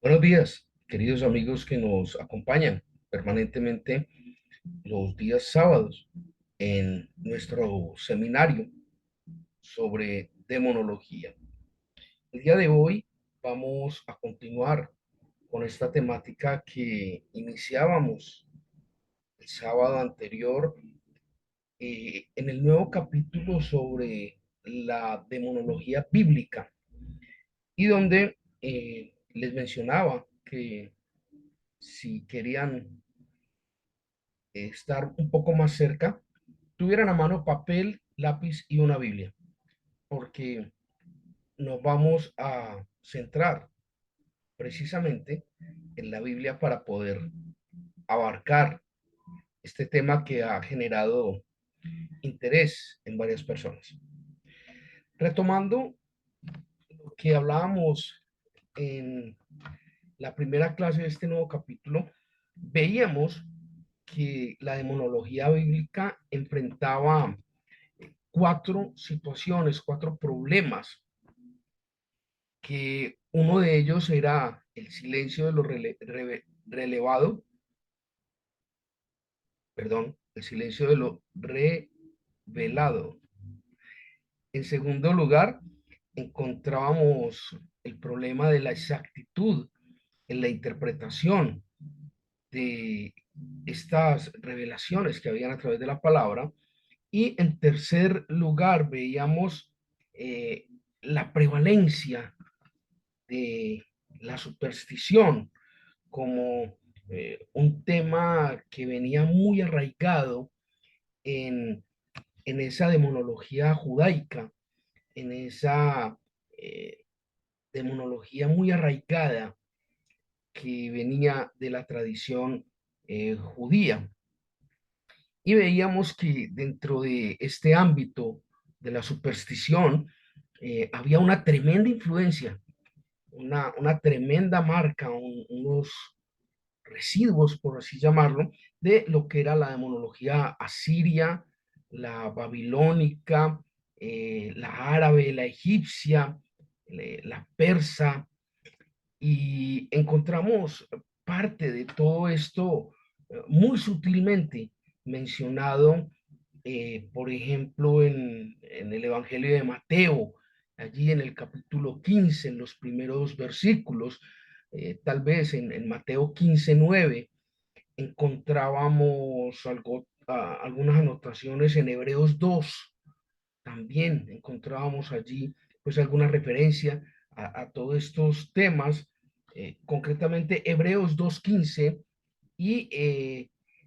Buenos días, queridos amigos que nos acompañan permanentemente los días sábados en nuestro seminario sobre demonología. El día de hoy vamos a continuar con esta temática que iniciábamos el sábado anterior en el nuevo capítulo sobre la demonología bíblica y donde les mencionaba que si querían estar un poco más cerca, tuvieran a mano papel, lápiz y una Biblia, porque nos vamos a centrar precisamente en la Biblia para poder abarcar este tema que ha generado interés en varias personas. Retomando lo que hablábamos en la primera clase de este nuevo capítulo, veíamos que la demonología bíblica enfrentaba cuatro situaciones, cuatro problemas, que uno de ellos era el silencio de lo relevado, perdón, el silencio de lo revelado. En segundo lugar, encontrábamos el problema de la exactitud en la interpretación de estas revelaciones que habían a través de la palabra. Y en tercer lugar, veíamos eh, la prevalencia de la superstición como un tema que venía muy arraigado en, en esa demonología judaica, en esa eh, demonología muy arraigada que venía de la tradición judía. Y veíamos que dentro de este ámbito de la superstición había una tremenda influencia, una tremenda marca, unos residuos, por así llamarlo, de lo que era la demonología asiria, la babilónica, la árabe, la egipcia, la persa, y encontramos parte de todo esto muy sutilmente mencionado, por ejemplo, en el Evangelio de Mateo, allí en el capítulo 15, en los primeros versículos, tal vez en Mateo 15:9, encontrábamos algunas anotaciones en Hebreos 2, también encontrábamos allí pues alguna referencia a todos estos temas, concretamente Hebreos 2:15 y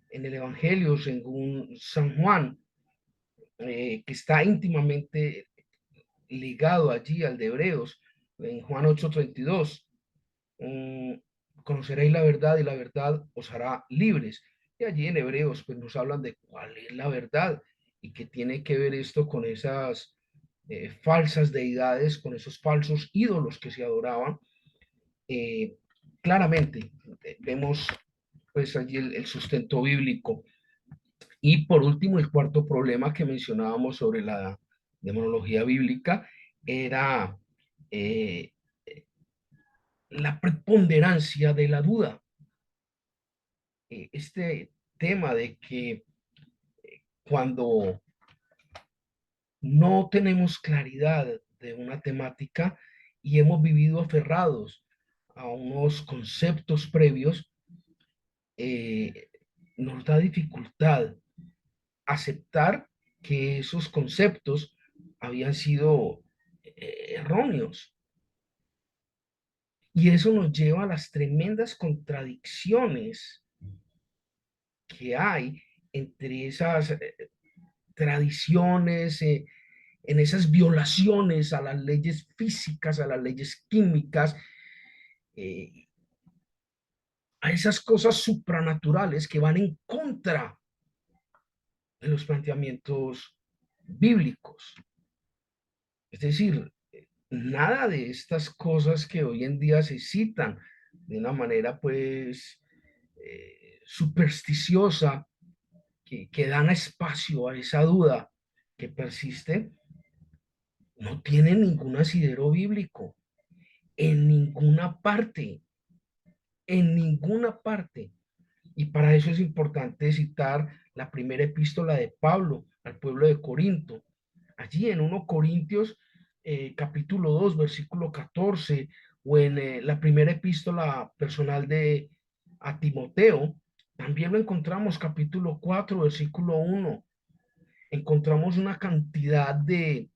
en el Evangelio según San Juan, que está íntimamente ligado allí al de Hebreos, en Juan 8:32, um, conoceréis la verdad y la verdad os hará libres. Y allí en Hebreos pues nos hablan de cuál es la verdad y qué tiene que ver esto con esas falsas deidades, con esos falsos ídolos que se adoraban. Eh, Claramente vemos pues allí el sustento bíblico. Y por último, el cuarto problema que mencionábamos sobre la demonología bíblica era eh, la preponderancia de la duda. Este tema de que cuando no tenemos claridad de una temática y hemos vivido aferrados a unos conceptos previos, eh, nos da dificultad aceptar que esos conceptos habían sido erróneos. Y eso nos lleva a las tremendas contradicciones que hay entre esas tradiciones, en esas violaciones a las leyes físicas, a las leyes químicas, eh, a esas cosas supranaturales que van en contra de los planteamientos bíblicos. Es decir, nada de estas cosas que hoy en día se citan de una manera pues supersticiosa, que dan espacio a esa duda que persiste, no tiene ningún asidero bíblico en ninguna parte. en ninguna parte. Y para eso es importante citar la primera epístola de Pablo al pueblo de Corinto. Allí en 1 Corintios capítulo 2 versículo 14, o en la primera epístola personal de a Timoteo, también lo encontramos capítulo 4 versículo 1. Encontramos una cantidad de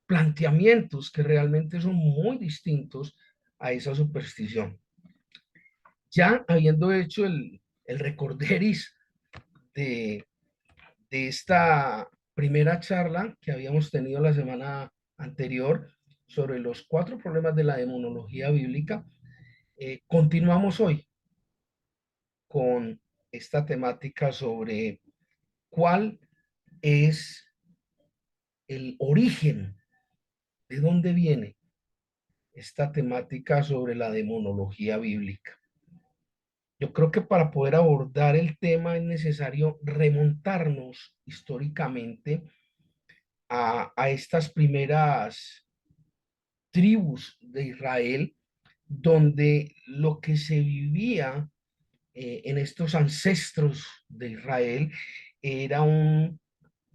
planteamientos que realmente son muy distintos a esa superstición. Ya habiendo hecho el recorderis de, de esta primera charla que habíamos tenido la semana anterior sobre los 4 problemas de la demonología bíblica, continuamos hoy con esta temática sobre cuál es el origen, de dónde viene esta temática sobre la demonología bíblica. Yo creo que para poder abordar el tema es necesario remontarnos históricamente a estas primeras tribus de Israel, donde lo que se vivía en estos ancestros de Israel era un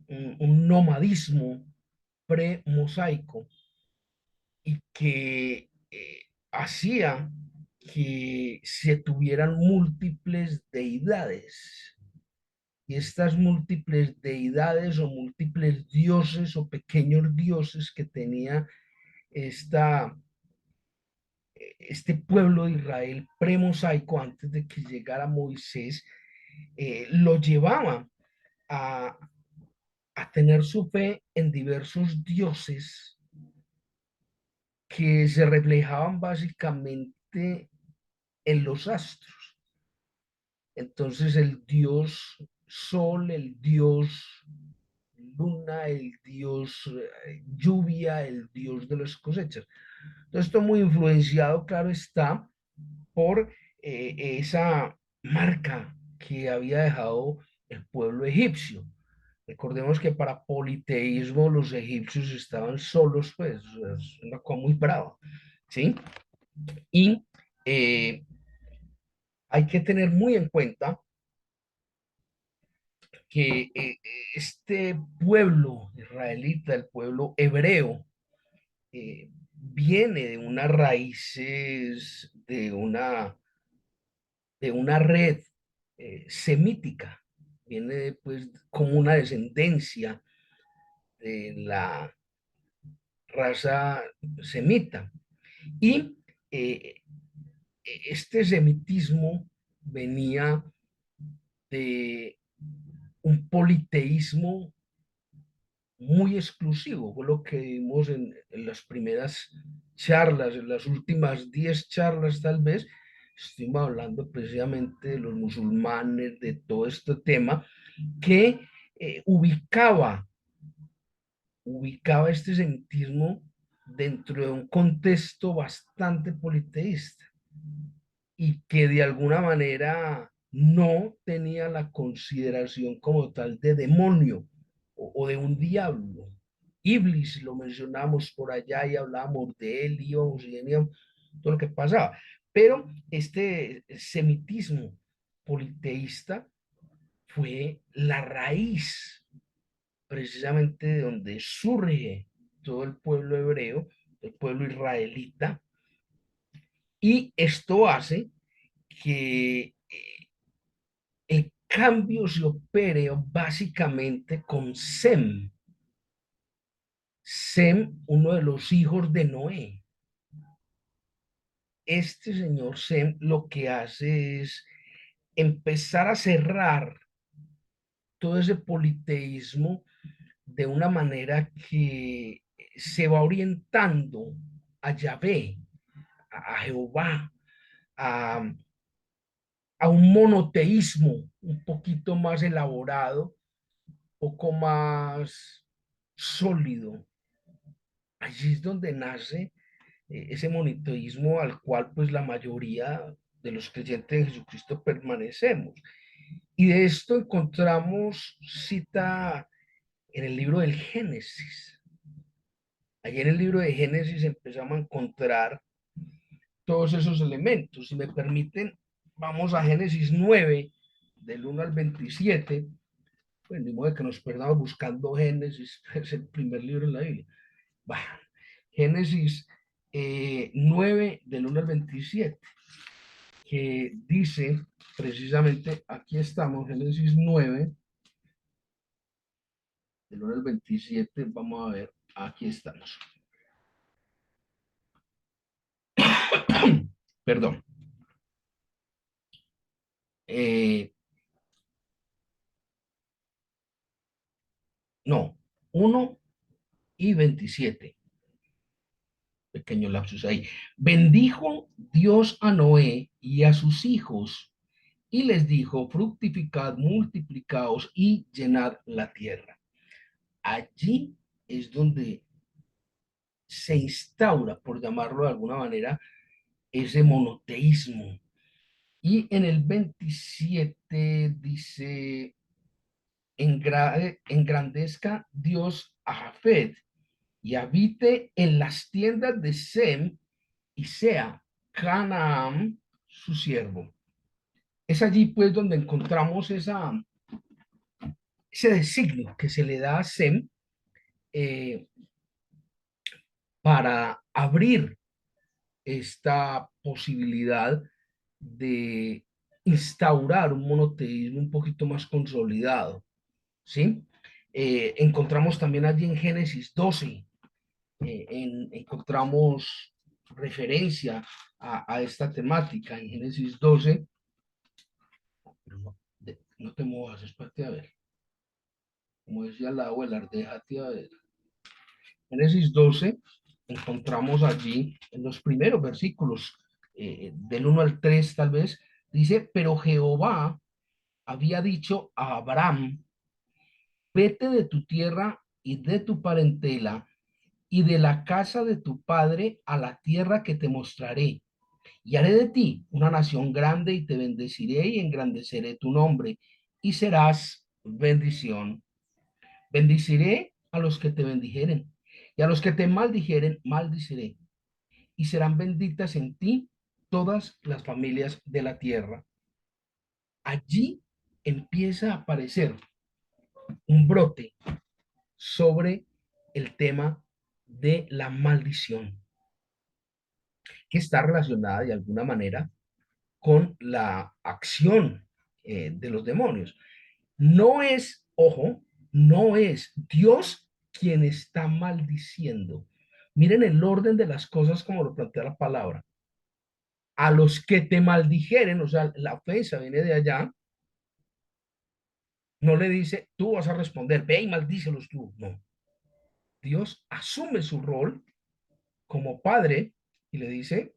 nomadismo pre-mosaico y que hacía que se tuvieran múltiples deidades. Y estas múltiples deidades o múltiples dioses o pequeños dioses que tenía esta, este pueblo de Israel premosaico antes de que llegara Moisés, lo llevaba a, a tener su fe en diversos dioses que se reflejaban básicamente en los astros. Entonces el dios sol, el dios luna, el dios lluvia, el dios de las cosechas. Entonces esto muy influenciado, claro está, por esa marca que había dejado el pueblo egipcio. Recordemos que para politeísmo los egipcios estaban solos, pues es una cosa muy brava, ¿sí? Y eh, hay que tener muy en cuenta que este pueblo israelita, el pueblo hebreo, viene de unas raíces, de una red semítica, viene pues como una descendencia de la raza semita. Y eh, este semitismo venía de un politeísmo muy exclusivo, fue lo que vimos en las primeras charlas, en las últimas 10 charlas tal vez, estuvimos hablando precisamente de los musulmanes, de todo este tema, que ubicaba este semitismo dentro de un contexto bastante politeísta y que de alguna manera no tenía la consideración como tal de demonio o de un diablo. Iblis lo mencionamos por allá y hablábamos de él, íbamos y veníamos, todo lo que pasaba. Pero este semitismo politeísta fue la raíz precisamente de donde surge todo el pueblo hebreo, el pueblo israelita, y esto hace que el cambio se opere básicamente con Sem. Sem, uno de los hijos de Noé. Este señor Sem lo que hace es empezar a cerrar todo ese politeísmo de una manera que se va orientando a Yahvé, a Jehová, a, a un monoteísmo un poquito más elaborado, poco más sólido. Allí es donde nace ese monoteísmo al cual pues la mayoría de los creyentes de Jesucristo permanecemos. Y de esto encontramos cita en el libro del Génesis. Allí en el libro de Génesis empezamos a encontrar todos esos elementos. Si me permiten, vamos a Génesis 9, del 1 al 27. Pues ni modo de que nos perdamos buscando Génesis, es el primer libro en la Biblia. Bah, Génesis 9, del 1 al 27, que dice precisamente, aquí estamos, Génesis 9, del 1 al 27, vamos a ver, aquí estamos. Perdón. Eh, no, 1 y 27. Pequeño lapsus ahí. Bendijo Dios a Noé y a sus hijos y les dijo, fructificad, multiplicaos y llenad la tierra. Allí es donde se instaura, por llamarlo de alguna manera, ese monoteísmo. Y en el 27 dice, engrandezca Dios a Jafet y habite en las tiendas de Sem y sea Canaán su siervo. Es allí pues donde encontramos ese designio que se le da a Sem eh, para abrir esta posibilidad de instaurar un monoteísmo un poquito más consolidado, ¿sí? Encontramos también allí en Génesis 12, encontramos referencia a esta temática en Génesis 12, pero no, no te muevas, espérate a ver, como decía la abuela, déjate a ver. Génesis 12, encontramos allí en los primeros versículos, del 1 al 3 tal vez, dice, pero Jehová había dicho a Abraham, vete de tu tierra y de tu parentela y de la casa de tu padre a la tierra que te mostraré, y haré de ti una nación grande y te bendeciré y engrandeceré tu nombre, y serás bendición. Bendiciré a los que te bendijeren, y a los que te maldijeren, maldiciré, y serán benditas en ti todas las familias de la tierra. Allí empieza a aparecer un brote sobre el tema de la maldición, que está relacionada de alguna manera con la acción de los demonios. No es, ojo, no es Dios quien está maldiciendo. Miren el orden de las cosas como lo plantea la palabra. A los que te maldijeren, o sea, la ofensa viene de allá, no le dice, tú vas a responder, ve y maldícelos tú. No, Dios asume su rol como padre y le dice,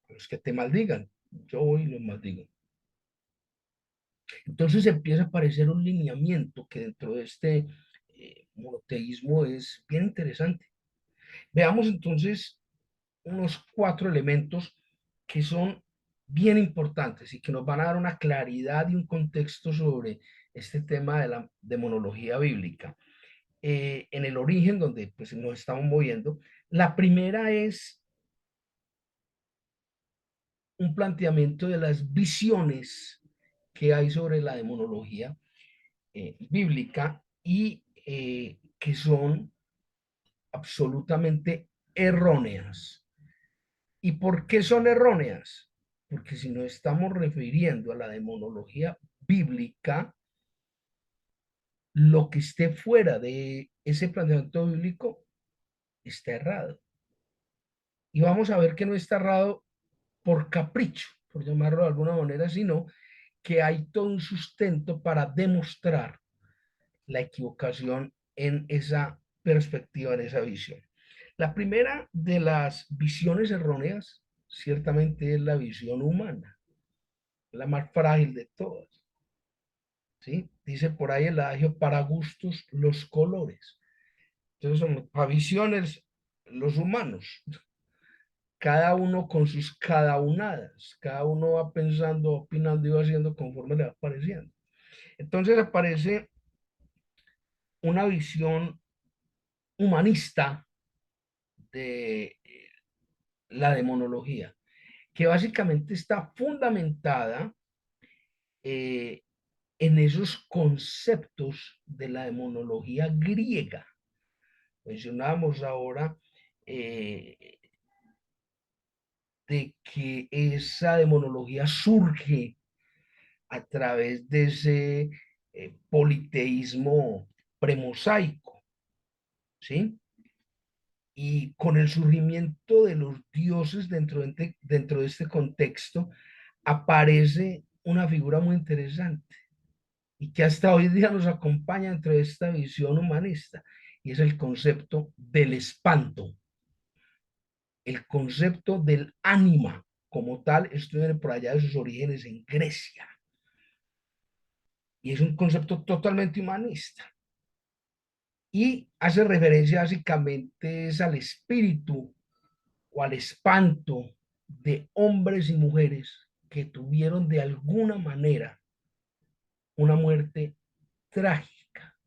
a los que te maldigan, yo voy y los maldigo. Entonces empieza a aparecer un lineamiento que dentro de este monoteísmo es bien interesante. Veamos entonces unos 4 elementos que son bien importantes y que nos van a dar una claridad y un contexto sobre este tema de la demonología bíblica. En el origen donde pues, nos estamos moviendo, la primera es un planteamiento de las visiones que hay sobre la demonología bíblica y que son absolutamente erróneas. ¿Y por qué son erróneas? Porque si nos estamos refiriendo a la demonología bíblica, lo que esté fuera de ese planteamiento bíblico está errado. Y vamos a ver que no está errado por capricho, por llamarlo de alguna manera, sino que hay todo un sustento para demostrar la equivocación en esa perspectiva, en esa visión. La primera de las visiones erróneas, ciertamente, es la visión humana, la más frágil de todas. ¿Sí? Dice por ahí el adagio, para gustos los colores. Entonces, son para visiones los humanos, cada uno con sus cada unadas, cada uno va pensando, opinando y va haciendo conforme le va apareciendo. Entonces aparece una visión humanista de la demonología. que básicamente está fundamentada eh, en esos conceptos de la demonología griega. Mencionábamos ahora eh, de que esa demonología surge a través de ese politeísmo premosaico, ¿sí? Y con el surgimiento de los dioses dentro de este contexto, aparece una figura muy interesante y que hasta hoy día nos acompaña dentro de esta visión humanista, y es el concepto del espanto, el concepto del ánima como tal. Esto viene por allá de sus orígenes en Grecia, y es un concepto totalmente humanista, y hace referencia básicamente es al espíritu o al espanto de hombres y mujeres que tuvieron de alguna manera una muerte trágica.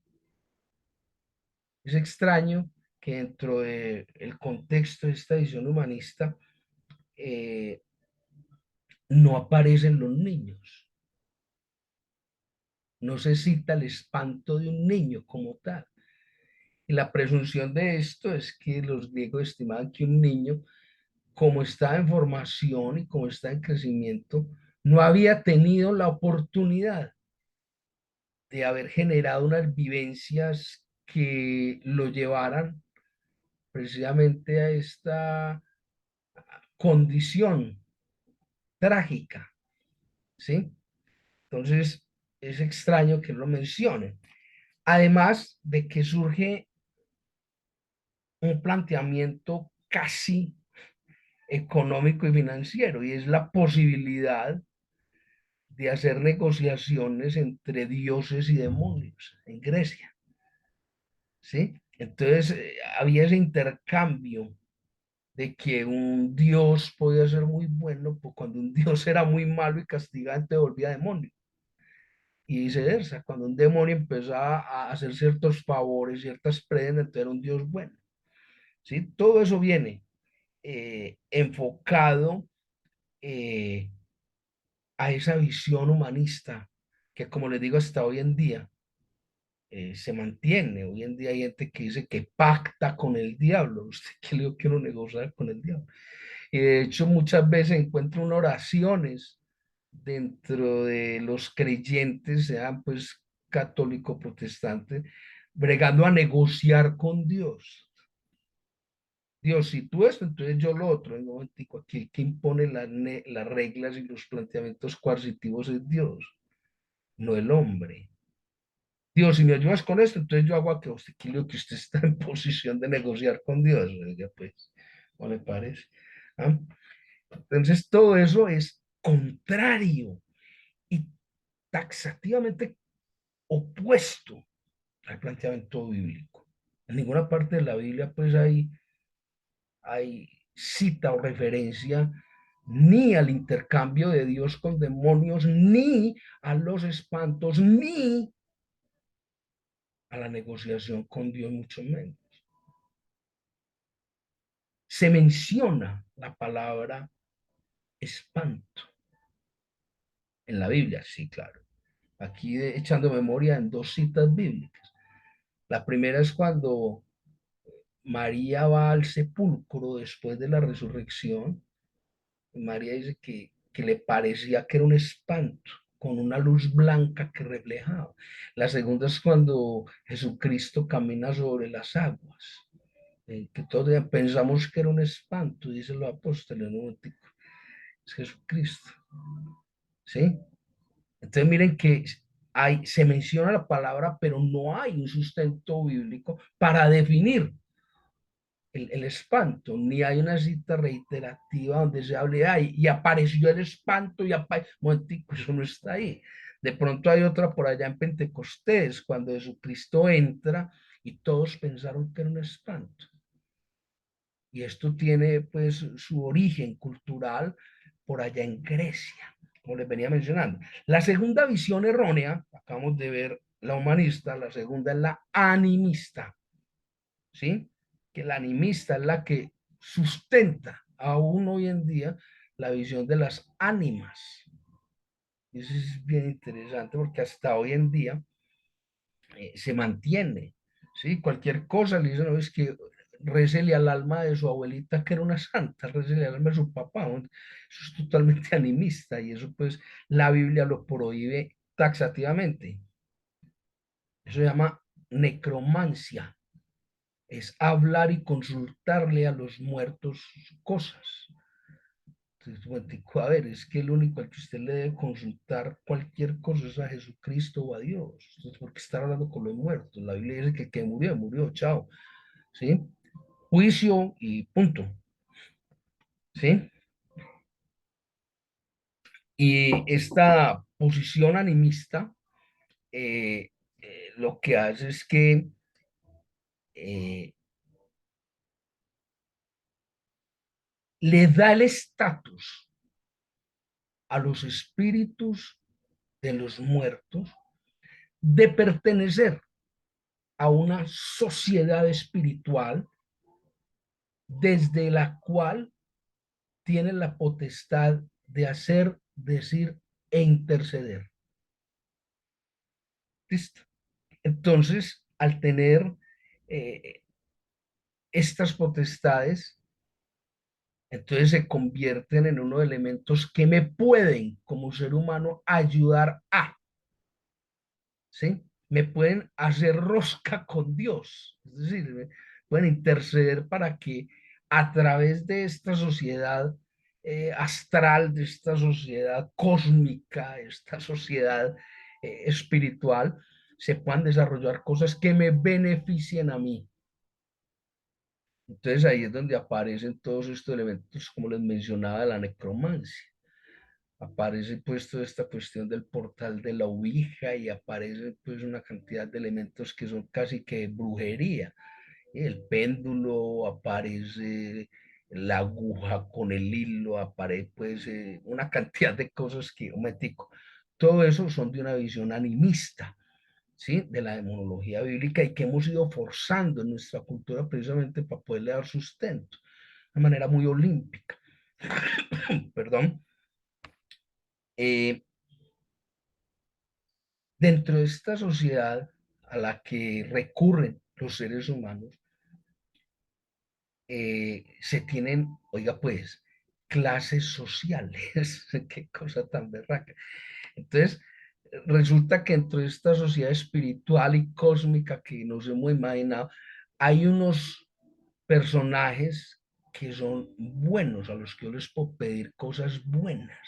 Es extraño que dentro del contexto de esta visión humanista eh, no aparecen los niños, no se cita el espanto de un niño como tal. Y la presunción de esto es que los griegos estimaban que un niño, como está en formación y como está en crecimiento, no había tenido la oportunidad de haber generado unas vivencias que lo llevaran precisamente a esta condición trágica, ¿sí? Entonces, es extraño que lo mencionen. Además de que surge un planteamiento casi económico y financiero, y es la posibilidad de hacer negociaciones entre dioses y demonios en Grecia, ¿sí? Entonces, había ese intercambio de que un dios podía ser muy bueno, pues cuando un dios era muy malo y castigante volvía demonio. Y viceversa, cuando un demonio empezaba a hacer ciertos favores, ciertas prendas, entonces era un dios bueno, ¿sí? Todo eso viene enfocado eh, a esa visión humanista que, como les digo, hasta hoy en día se mantiene. Hoy en día hay gente que dice que pacta con el diablo. ¿Usted qué le digo que uno negocia con el diablo? Y de hecho, muchas veces encuentro unas oraciones dentro de los creyentes, sean pues católico, protestante, bregando a negociar con Dios. Dios, si tú esto, entonces yo lo otro. En un momentico, aquí el que impone las reglas y los planteamientos coercitivos es Dios, no el hombre. Dios, si me ayudas con esto, entonces yo hago a que usted, que usted está en posición de negociar con Dios. Oiga, pues, ¿no le parece? ¿Ah? Entonces, todo eso es contrario y taxativamente opuesto al planteamiento bíblico. En ninguna parte de la Biblia, pues, hay cita o referencia ni al intercambio de Dios con demonios, ni a los espantos, ni a la negociación con Dios, mucho menos. Se menciona la palabra espanto en la Biblia, sí, claro. Aquí echando memoria en dos citas bíblicas. La primera es cuando María va al sepulcro después de la resurrección. María dice que le parecía que era un espanto con una luz blanca que reflejaba. La segunda es cuando Jesucristo camina sobre las aguas, que todos pensamos que era un espanto, dice los apóstoles, no, es Jesucristo, ¿sí? Entonces miren que se menciona la palabra, pero no hay un sustento bíblico para definir el espanto, ni hay una cita reiterativa donde se hable, ay, y apareció el espanto, y momentico, eso no está ahí. De pronto hay otra por allá en Pentecostés, cuando Jesucristo entra y todos pensaron que era un espanto. Y esto tiene pues su origen cultural por allá en Grecia, como les venía mencionando. La segunda visión errónea, acabamos de ver la humanista, la segunda es la animista, ¿sí? Que la animista es la que sustenta aún hoy en día la visión de las ánimas. Y eso es bien interesante porque hasta hoy en día se mantiene, ¿sí? Cualquier cosa le dicen, no, es que récele al alma de su abuelita que era una santa, récele al alma de su papá, ¿no? Eso es totalmente animista y eso pues la Biblia lo prohíbe taxativamente. Eso se llama necromancia, es hablar y consultarle a los muertos cosas. Entonces, momentico, a ver, es que el único al que usted le debe consultar cualquier cosa es a Jesucristo o a Dios. Entonces, ¿por qué estar hablando con los muertos? La Biblia dice que el que murió, murió, chao. ¿Sí? Juicio y punto. ¿Sí? Y esta posición animista lo que hace es que eh, le da el estatus a los espíritus de los muertos de pertenecer a una sociedad espiritual desde la cual tienen la potestad de hacer, decir e interceder. ¿Listo? Entonces, al tener eh, estas potestades, entonces se convierten en unos elementos que me pueden, como ser humano, ayudar a, ¿sí? Me pueden hacer rosca con Dios, es decir, me pueden interceder para que a través de esta sociedad astral, de esta sociedad cósmica, esta sociedad espiritual, se puedan desarrollar cosas que me beneficien a mí. Entonces ahí es donde aparecen todos estos elementos, como les mencionaba, de la necromancia. Aparece pues toda esta cuestión del portal de la Ouija y aparece pues una cantidad de elementos que son casi que brujería. El péndulo, aparece la aguja con el hilo, aparece pues una cantidad de cosas que, un metico, todo eso son de una visión animista, ¿sí? De la demonología bíblica y que hemos ido forzando en nuestra cultura precisamente para poderle dar sustento, de manera muy olímpica. Perdón. Eh, Dentro de esta sociedad a la que recurren los seres humanos, se tienen, oiga pues, clases sociales. Qué cosa tan berraca. Entonces, resulta que dentro de esta sociedad espiritual y cósmica que nos hemos imaginado, hay unos personajes que son buenos, a los que yo les puedo pedir cosas buenas.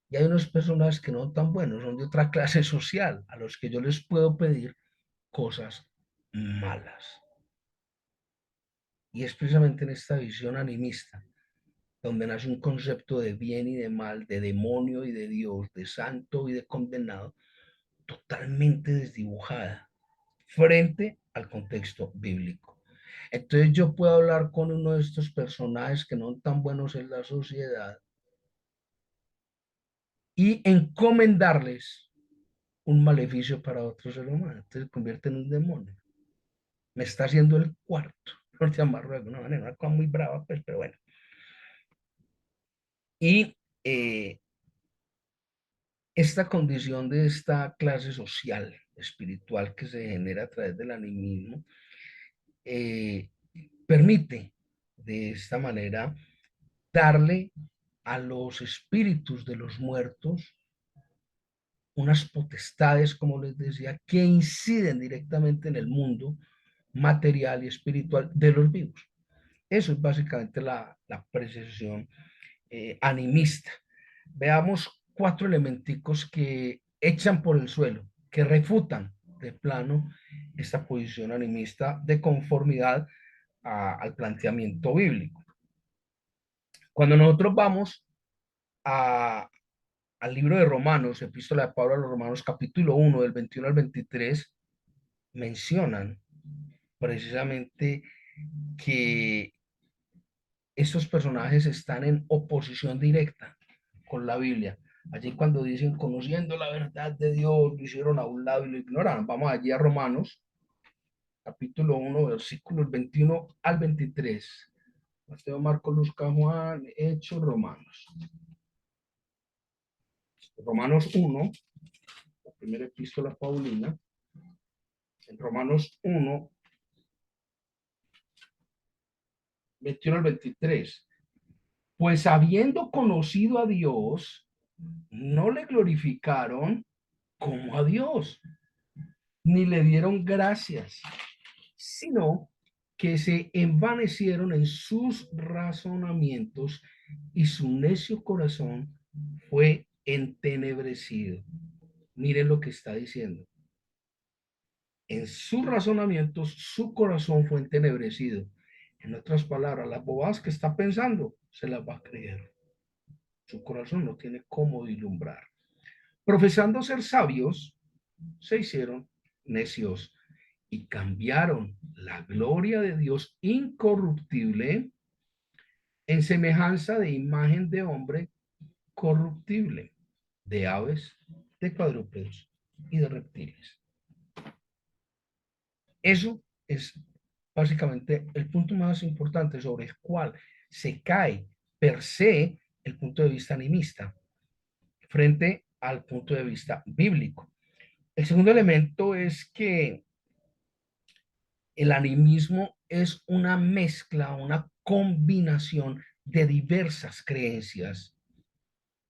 Y hay unos personajes que no son tan buenos, son de otra clase social, a los que yo les puedo pedir cosas malas. Y es precisamente en esta visión animista donde nace un concepto de bien y de mal, de demonio y de Dios, de santo y de condenado, totalmente desdibujada frente al contexto bíblico. Entonces yo puedo hablar con uno de estos personajes que no son tan buenos en la sociedad y encomendarles un maleficio para otro ser humano. Entonces se convierte en un demonio. Me está haciendo el cuarto, por llamarlo de alguna manera, una cosa muy brava, pues, pero bueno. Y esta condición de esta clase social, espiritual que se genera a través del animismo, eh, permite de esta manera darle a los espíritus de los muertos unas potestades, como les decía, que inciden directamente en el mundo material y espiritual de los vivos. Eso es básicamente la precesión animista. Veamos cuatro elementicos que echan por el suelo, que refutan de plano esta posición animista de conformidad al planteamiento bíblico. Cuando nosotros vamos a, al libro de Romanos, epístola de Pablo a los Romanos, capítulo 1, del 21 al 23, mencionan precisamente que estos personajes están en oposición directa con la Biblia. Allí cuando dicen, conociendo la verdad de Dios, lo hicieron a un lado y lo ignoraron. Vamos allí a Romanos, capítulo 1, versículos 21 al 23. Mateo, Marcos, Lucas, Juan, Hechos, Romanos. Romanos 1, la primera epístola Paulina. En Romanos 1, 21 al 23. Pues habiendo conocido a Dios, no le glorificaron como a Dios, ni le dieron gracias, sino que se envanecieron en sus razonamientos y su necio corazón fue entenebrecido. Miren lo que está diciendo. En sus razonamientos, su corazón fue entenebrecido. En otras palabras, las bobadas que está pensando, se las va a creer. Su corazón no tiene cómo vislumbrar. Profesando ser sabios, se hicieron necios y cambiaron la gloria de Dios incorruptible en semejanza de imagen de hombre corruptible, de aves, de cuadrúpedos y de reptiles. Eso es básicamente el punto más importante sobre el cual se cae per se el punto de vista animista frente al punto de vista bíblico. El segundo elemento es que el animismo es una mezcla, una combinación de diversas creencias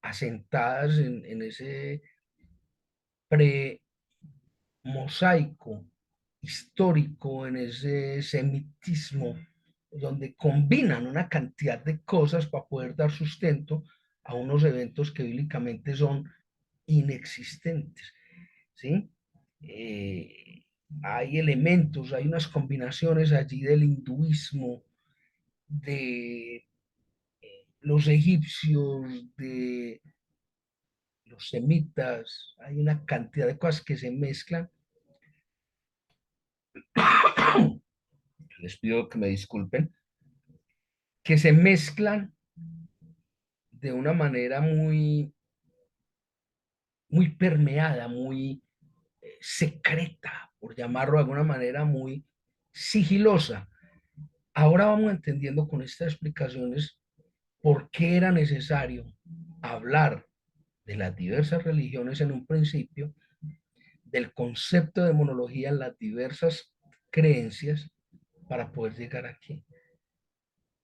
asentadas en ese pre-mosaico histórico, en ese semitismo, donde combinan una cantidad de cosas para poder dar sustento a unos eventos que bíblicamente son inexistentes, ¿sí? Hay elementos, hay unas combinaciones allí del hinduismo, de los egipcios, de los semitas, hay una cantidad de cosas que se mezclan. Les pido que me disculpen, que se mezclan de una manera muy permeada, muy secreta, por llamarlo de alguna manera, muy sigilosa. Ahora vamos entendiendo con estas explicaciones por qué era necesario hablar de las diversas religiones en un principio, del concepto de monología en las diversas creencias para poder llegar aquí.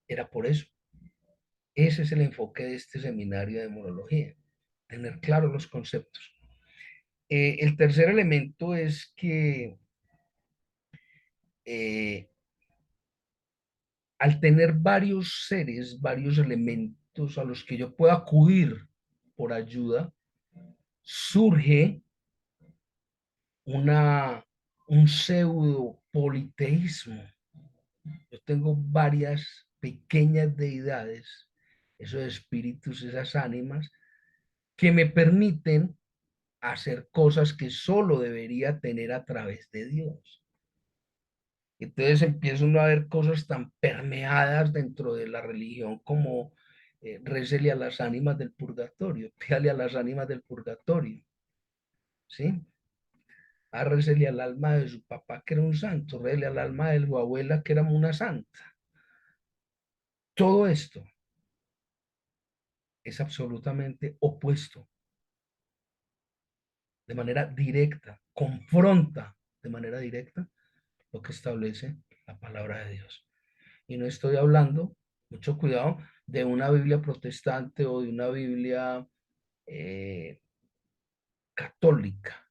Era por eso. Ese es el enfoque de este seminario de monología, tener claros los conceptos. El tercer elemento es que eh, al tener varios seres, varios elementos a los que yo puedo acudir por ayuda, surge una, un pseudo politeísmo. Yo tengo varias pequeñas deidades, esos espíritus, esas ánimas, que me permiten hacer cosas que solo debería tener a través de Dios. Entonces empieza uno a ver cosas tan permeadas dentro de la religión como récele a las ánimas del purgatorio, pídale a las ánimas del purgatorio, ¿sí? Récele al alma de su papá que era un santo, récele al alma de su abuela que era una santa. Todo esto es absolutamente opuesto, de manera directa, confronta de manera directa lo que establece la palabra de Dios. Y no estoy hablando, mucho cuidado, de una Biblia protestante o de una Biblia eh, católica.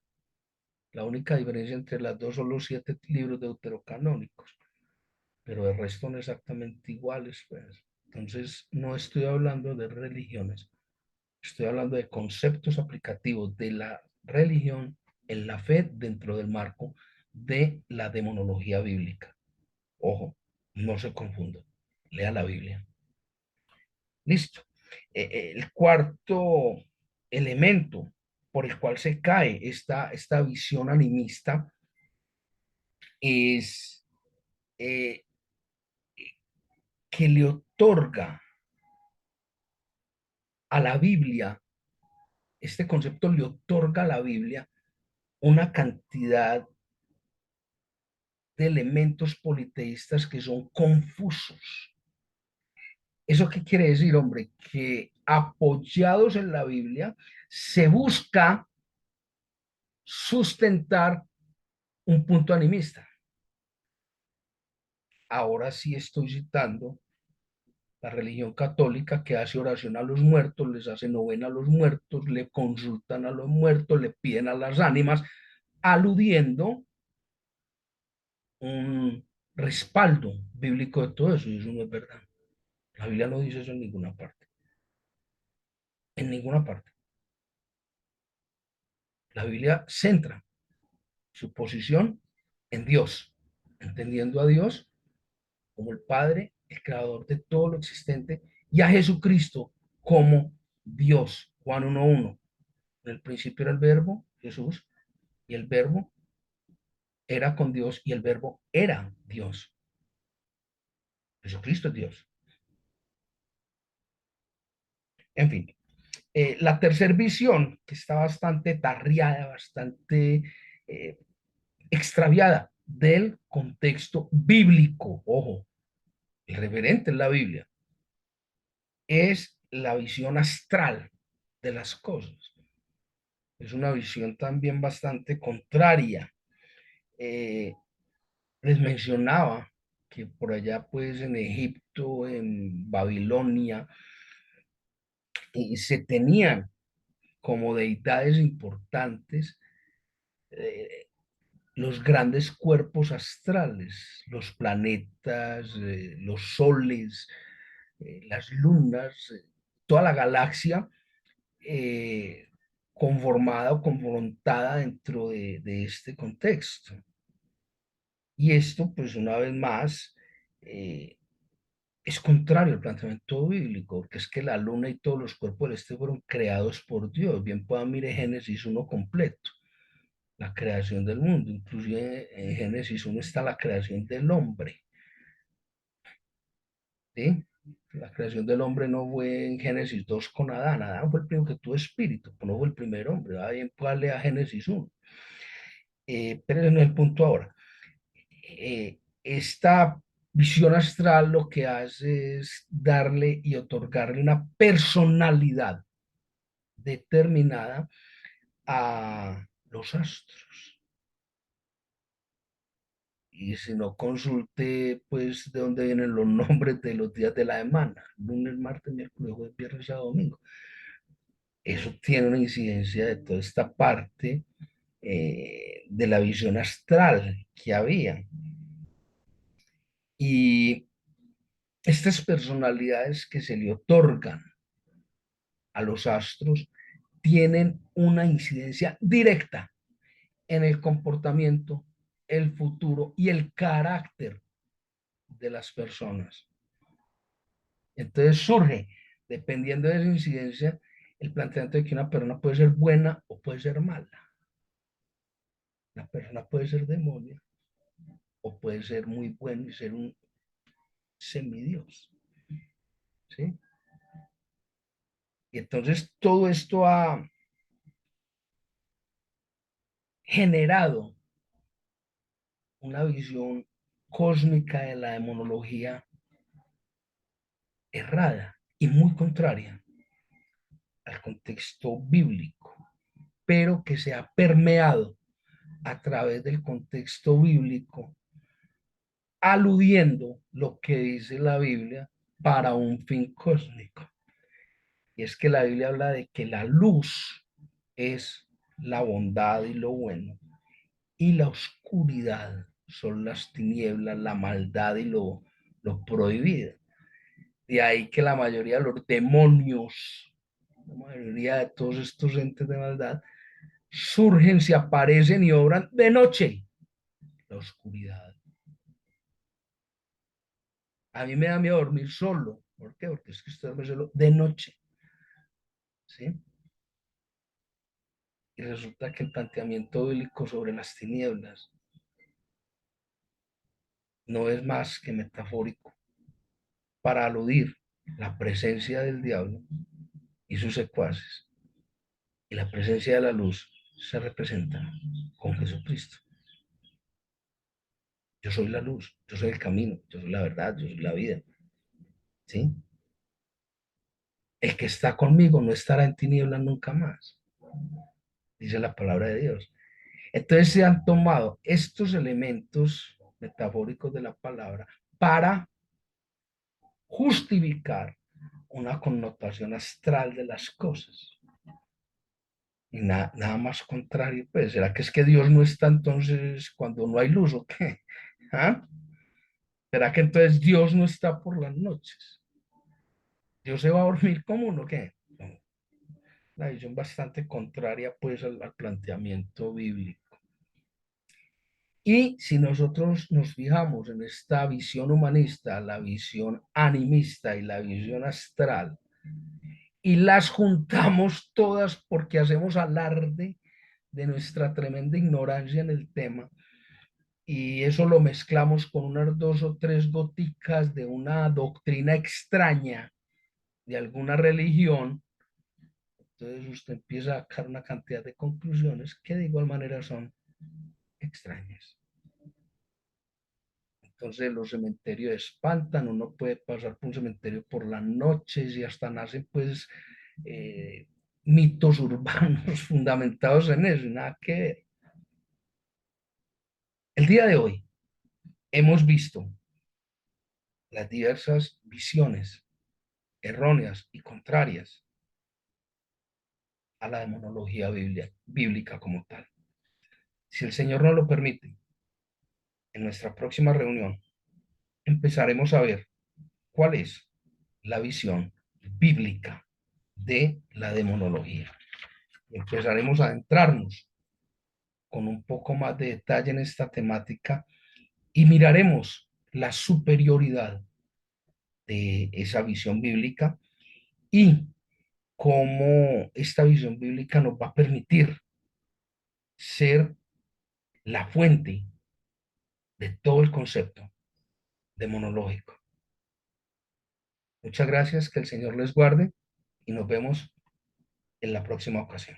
La única diferencia entre las dos son los 7 libros deuterocanónicos, pero el resto son exactamente iguales, pues. Entonces, no estoy hablando de religiones, estoy hablando de conceptos aplicativos de la religión en la fe dentro del marco de la demonología bíblica. Ojo, no se confunda, lea la Biblia. Listo. El cuarto elemento por el cual se cae esta visión animista es eh, que le otorga a la Biblia, este concepto le otorga a la Biblia una cantidad de elementos politeístas que son confusos. ¿Eso qué quiere decir, hombre? Que apoyados en la Biblia se busca sustentar un punto animista. Ahora sí estoy citando la religión católica que hace oración a los muertos, les hace novena a los muertos, le consultan a los muertos, le piden a las ánimas, aludiendo un respaldo bíblico de todo eso, y eso no es verdad. La Biblia no dice eso en ninguna parte. La Biblia centra su posición en Dios, entendiendo a Dios como el Padre, el creador de todo lo existente, y a Jesucristo como Dios. Juan 1:1. En el principio era el verbo, Jesús, y el verbo era con Dios y el verbo era Dios. Jesucristo es Dios. En fin, la tercera visión, que está bastante tarriada, bastante eh, extraviada del contexto bíblico, ojo, el referente en la Biblia, es la visión astral de las cosas. Es una visión también bastante contraria. Eh, Les mencionaba que por allá, pues en Egipto, en Babilonia, se tenían como deidades importantes eh, los grandes cuerpos astrales, los planetas, los soles, las lunas, toda la galaxia eh, conformada o confrontada dentro de este contexto. Y esto, pues una vez más, eh, es contrario al planteamiento bíblico, porque es que la luna y todos los cuerpos del este fueron creados por Dios. Bien puedan mire Génesis 1 completo, la creación del mundo. Inclusive en Génesis 1 está la creación del hombre, ¿sí? La creación del hombre no fue en Génesis 2 con Adán. Adán fue el primero que tuvo espíritu, pero no fue el primer hombre. Bien pueda leer a Génesis 1. Pero ese no es el punto ahora. Esta visión astral lo que hace es darle y otorgarle una personalidad determinada a los astros. Y si no consulte, pues, de dónde vienen los nombres de los días de la semana: lunes, martes, miércoles, jueves, viernes, sábado, domingo. Eso tiene una incidencia de toda esta parte de la visión astral que había. Y estas personalidades que se le otorgan a los astros tienen una incidencia directa en el comportamiento, el futuro y el carácter de las personas. Entonces surge, dependiendo de esa incidencia, el planteamiento de que una persona puede ser buena o puede ser mala. Una persona puede ser demonio o puede ser muy bueno y ser un semidios. ¿Sí? Y entonces todo esto ha generado una visión cósmica de la demonología errada y muy contraria al contexto bíblico, pero que se ha permeado a través del contexto bíblico, aludiendo lo que dice la Biblia para un fin cósmico. Y es que la Biblia habla de que la luz es la bondad y lo bueno, y la oscuridad son las tinieblas, la maldad y lo prohibido. De ahí que la mayoría de los demonios, la mayoría de todos estos entes de maldad, surgen, se aparecen y obran de noche, la oscuridad. A mí me da miedo dormir solo. ¿Por qué? Porque es que usted duerme solo de noche. ¿Sí? Y resulta que el planteamiento bíblico sobre las tinieblas no es más que metafórico para aludir la presencia del diablo y sus secuaces. Y la presencia de la luz se representa con Jesucristo. Yo soy la luz, yo soy el camino, yo soy la verdad, yo soy la vida. ¿Sí? El que está conmigo no estará en tinieblas nunca más, dice la palabra de Dios. Entonces se han tomado estos elementos metafóricos de la palabra para justificar una connotación astral de las cosas. Y nada más contrario, pues, ¿será que es que Dios no está entonces cuando no hay luz o qué? ¿Ah? ¿Será que entonces Dios no está por las noches? ¿Dios se va a dormir como uno qué? No, una visión bastante contraria pues al planteamiento bíblico. Y si nosotros nos fijamos en esta visión humanista, la visión animista y la visión astral, y las juntamos todas porque hacemos alarde de nuestra tremenda ignorancia en el tema, y eso lo mezclamos con unas dos o tres goticas de una doctrina extraña de alguna religión, entonces usted empieza a sacar una cantidad de conclusiones que de igual manera son extrañas. Entonces los cementerios espantan, uno puede pasar por un cementerio por las noches y hasta nacen pues eh, mitos urbanos fundamentados en eso, nada que ver. El día de hoy hemos visto las diversas visiones erróneas y contrarias a la demonología bíblica como tal. Si el Señor no lo permite, en nuestra próxima reunión empezaremos a ver cuál es la visión bíblica de la demonología. Empezaremos a adentrarnos con un poco más de detalle en esta temática y miraremos la superioridad de esa visión bíblica y cómo esta visión bíblica nos va a permitir ser la fuente de todo el concepto demonológico. Muchas gracias, que el Señor les guarde y nos vemos en la próxima ocasión.